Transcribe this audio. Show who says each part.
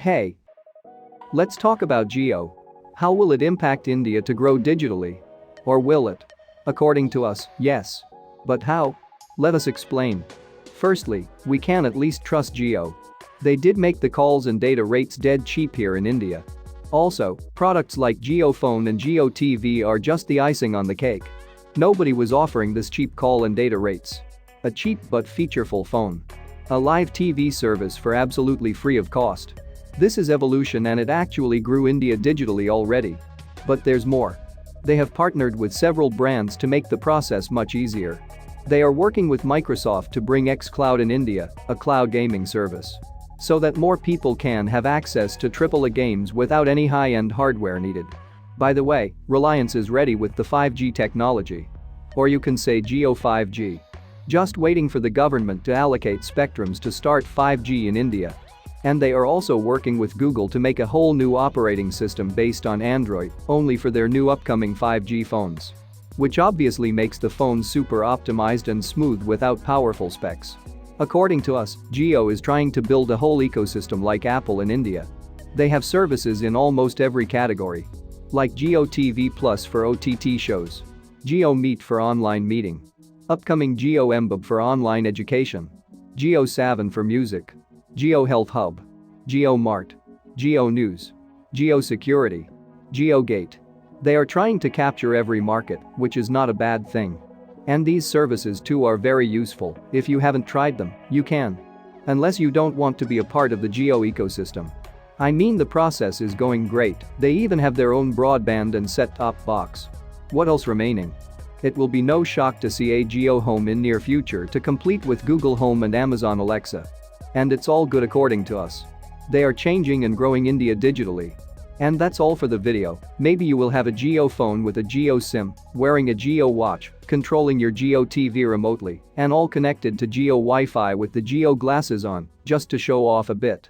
Speaker 1: Hey, let's talk about Jio. How will it impact India to grow digitally? Or will it? According to us, yes. But how? Let us explain. Firstly, we can at least trust Jio. They did make the calls and data rates dead cheap here in India. Also, products like Jio Phone and Jio TV are just the icing on the cake. Nobody was offering this cheap call and data rates. A cheap but featureful phone. A live TV service for absolutely free of cost. This is evolution and it actually grew India digitally already. But there's more. They have partnered with several brands to make the process much easier. They are working with Microsoft to bring xCloud in India, a cloud gaming service. So that more people can have access to AAA games without any high-end hardware needed. By the way, Reliance is ready with the 5G technology. Or you can say Jio 5G. Just waiting for the government to allocate spectrums to start 5G in India. And they are also working with Google to make a whole new operating system based on Android, only for their new upcoming 5G phones. Which obviously makes the phone super optimized and smooth without powerful specs. According to us, Jio is trying to build a whole ecosystem like Apple in India. They have services in almost every category. Like Jio TV Plus for OTT shows. Jio Meet for online meeting. Upcoming Jio Embub for online education. Jio Savan for music. Jio Health Hub. Jio Mart. Jio News. Jio Security. Jio Gate. They are trying to capture every market, which is not a bad thing. And these services too are very useful. If you haven't tried them, you can. Unless you don't want to be a part of the Jio ecosystem. I mean, the process is going great. They even have their own broadband and set-top box. What else remaining? It will be no shock to see a Jio Home in near future to complete with Google Home and Amazon Alexa. And it's all good according to us. They are changing and growing India digitally. And that's all for the video. Maybe you will have a Jio phone with a Jio SIM, wearing a Jio watch, controlling your Jio TV remotely, and all connected to Jio Wi-Fi with the Jio glasses on, just to show off a bit.